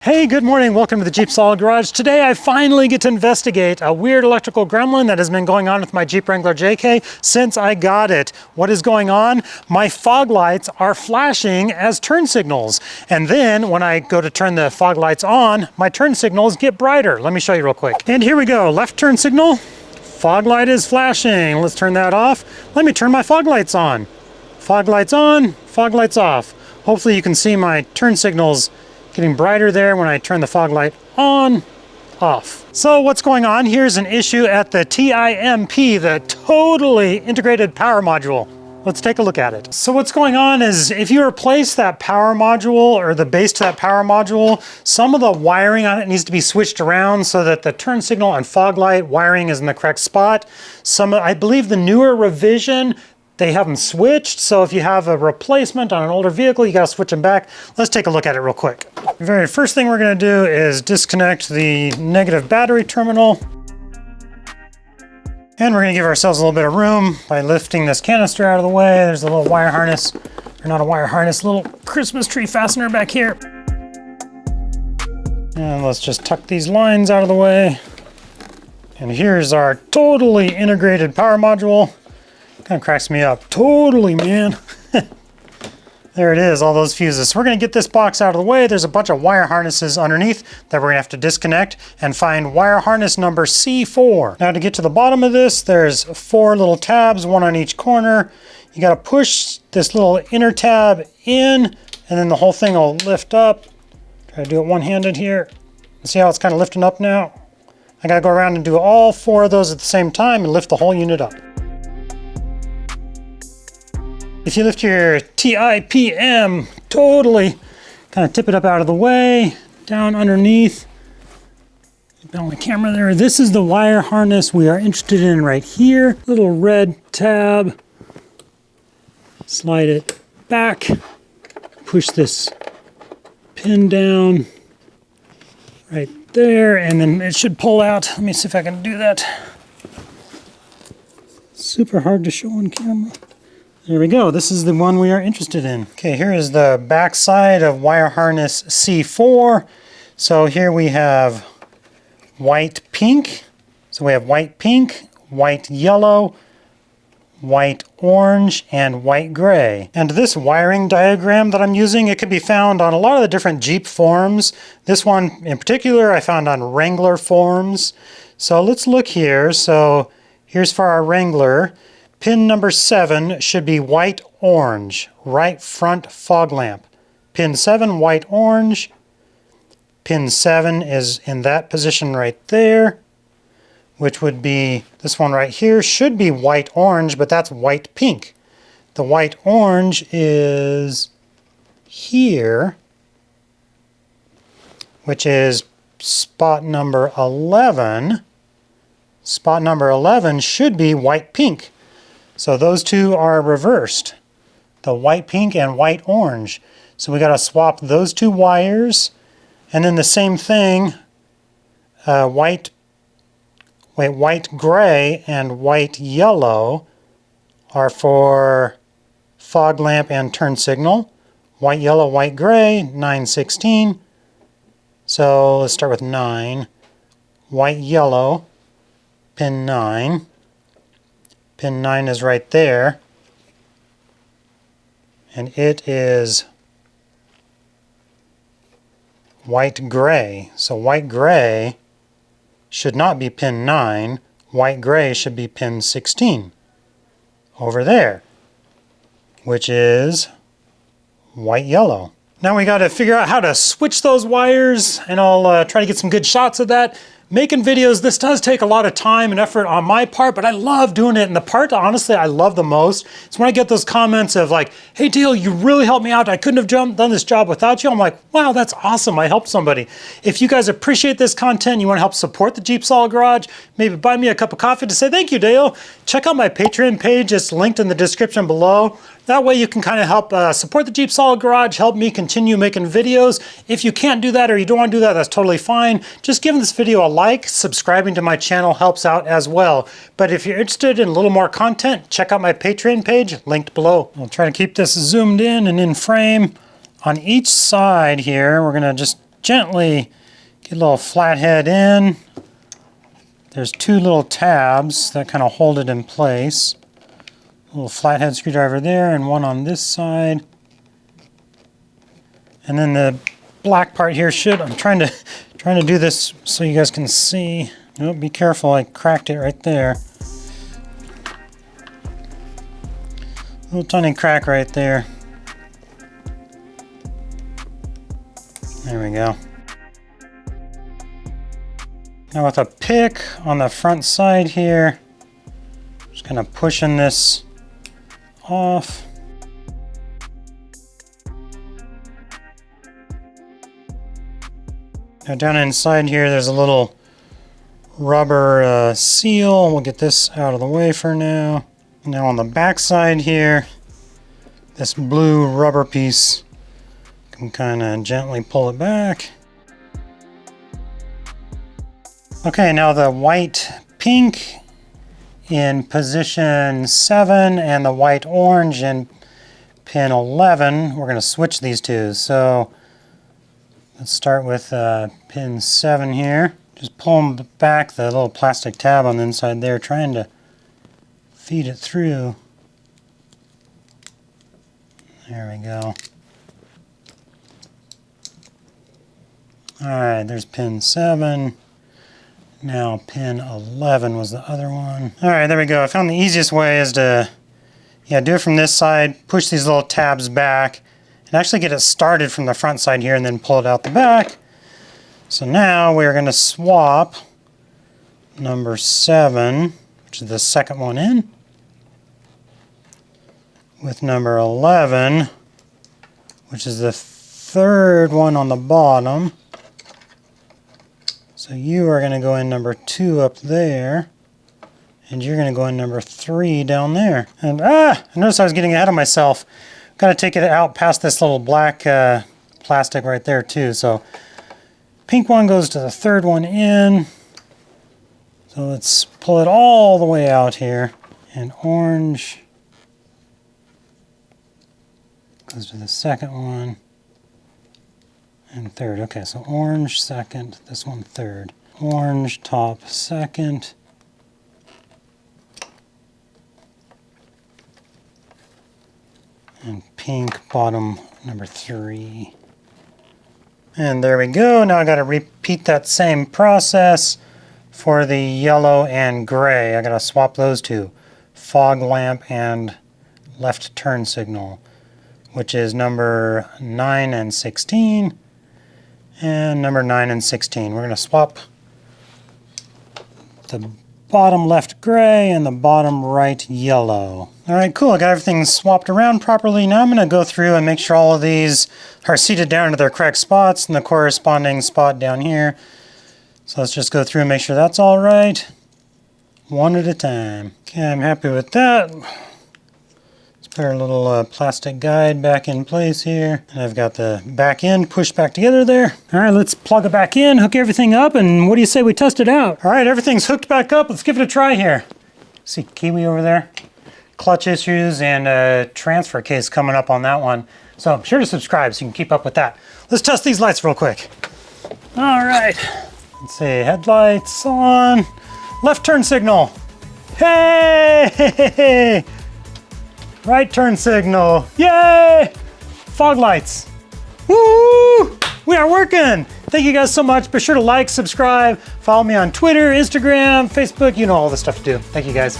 Hey, good morning. Welcome to the JeepSolid Garage. Today I finally get to investigate a weird electrical gremlin that has been going on with my Jeep Wrangler JK since I got it. What is going on? My fog lights are flashing as turn signals. And then when I go to turn the fog lights on, my turn signals get brighter. Let me show you real quick. And here we go. Left turn signal. Fog light is flashing. Let's turn that off. Let me turn my fog lights on. Fog lights on, fog lights off. Hopefully you can see my turn signals getting brighter there when I turn the fog light on, off. So what's going on? Here's an issue at the TIMP, the totally integrated power module. Let's take a look at it. So what's going on is if you replace that power module or the base to that power module, some of the wiring on it needs to be switched around so that the turn signal and fog light wiring is in the correct spot. I believe the newer revision, they have them switched, so if you have a replacement on an older vehicle, you gotta switch them back. Let's take a look at it real quick. The very first thing we're gonna do is disconnect the negative battery terminal. And we're gonna give ourselves a little bit of room by lifting this canister out of the way. There's a little wire harness, or not a wire harness, a little Christmas tree fastener back here. And let's just tuck these lines out of the way. And here's our totally integrated power module. Kind of cracks me up. Totally, man. There it is, all those fuses. So we're gonna get this box out of the way. There's a bunch of wire harnesses underneath that we're gonna have to disconnect and find wire harness number C4. Now to get to the bottom of this, there's 4 little tabs, one on each corner. You gotta push this little inner tab in, and then the whole thing will lift up. Try to do it one-handed here. See how it's kind of lifting up now? I gotta go around and do all 4 of those at the same time and lift the whole unit up. If you lift your TIPM, totally kind of tip it up out of the way, down underneath. On the camera there, this is the wire harness we are interested in right here. Little red tab. Slide it back. Push this pin down right there, and then it should pull out. Let me see if I can do that. Super hard to show on camera. There we go. This is the one we are interested in. Okay, here is the back side of wire harness C4. So here we have white pink. So we have white pink, white yellow, white orange, and white gray. And this wiring diagram that I'm using, it can be found on a lot of the different Jeep forums. This one in particular I found on Wrangler forums. So let's look here. So here's for our Wrangler. Pin number 7 should be white orange, right front fog lamp. Pin 7, white orange. Pin 7 is in that position right there, which would be this one right here, should be white orange, but that's white pink. The white orange is here, which is spot number 11. Spot number 11 should be white pink. So those two are reversed, the white pink and white orange. So we got to swap those 2 wires, and then the same thing, white gray and white yellow are for fog lamp and turn signal. White yellow, white gray, 916. So let's start with 9. White yellow, pin 9. Pin 9 is right there, and it is white gray. So white gray should not be pin 9, white gray should be pin 16 over there, which is white yellow. Now we got to figure out how to switch those wires, and I'll try to get some good shots of that. Making videos, this does take a lot of time and effort on my part, but I love doing it. And the part, honestly, I love the most is when I get those comments of like, hey, Dale, you really helped me out. I couldn't have done this job without you. I'm like, wow, that's awesome. I helped somebody. If you guys appreciate this content, you want to help support the JeepSolid Garage, maybe buy me a cup of coffee to say thank you, Dale. Check out my Patreon page. It's linked in the description below. That way you can kind of help support the JeepSolid Garage, help me continue making videos. If you can't do that or you don't want to do that, that's totally fine. Just giving this video a like, subscribing to my channel helps out as well. But if you're interested in a little more content, check out my Patreon page, linked below. I'll try to keep this zoomed in and in frame. On each side here, we're gonna just gently get a little flathead in. There's two little tabs that kind of hold it in place. A little flathead screwdriver there and one on this side. And then the black part here I'm trying to do this so you guys can see. Oh, be careful, I cracked it right there. Little tiny crack right there. There we go. Now with a pick on the front side here, just kind of pushing this off. Now down inside here, there's a little rubber seal. We'll get this out of the way for now. Now on the back side here, this blue rubber piece, can kind of gently pull it back. Okay, now the white pink in position 7 and the white orange in pin 11, we're going to switch these two. So let's start with pin 7 here. Just pull back the little plastic tab on the inside there, trying to feed it through. There we go. Alright, there's pin 7. Now pin 11 was the other one. Alright, there we go. I found the easiest way is to do it from this side, push these little tabs back, and actually get it started from the front side here and then pull it out the back. So now we're going to swap number 7, which is the second one in, with number 11, which is the third one on the bottom. So you are going to go in number 2 up there, and you're going to go in number 3 down there. And I noticed I was getting ahead of myself. Got to take it out past this little black plastic right there too. So pink one goes to the third one in. So let's pull it all the way out here. And orange goes to the second one. And third. Okay, so orange second, this one third. Orange top second. And pink bottom number 3. And there we go. Now I got to repeat that same process for the yellow and gray. I got to swap those two. Fog lamp and left turn signal, which is number 9 and 16. And number 9 and 16. We're going to swap the bottom left gray and the bottom right yellow. All right, cool. I got everything swapped around properly. Now I'm going to go through and make sure all of these are seated down to their correct spots and the corresponding spot down here. So let's just go through and make sure that's all right, one at a time. Okay, I'm happy with that. Put our little plastic guide back in place here. And I've got the back end pushed back together there. All right, let's plug it back in, hook everything up, and what do you say we test it out? All right, everything's hooked back up. Let's give it a try here. See Kiwi over there? Clutch issues and a transfer case coming up on that one. So be sure to subscribe so you can keep up with that. Let's test these lights real quick. All right, let's see, headlights on. Left turn signal. Hey! Right turn signal. Yay! Fog lights. Woo! We are working. Thank you guys so much. Be sure to like, subscribe, follow me on Twitter, Instagram, Facebook. You know all the stuff to do. Thank you guys.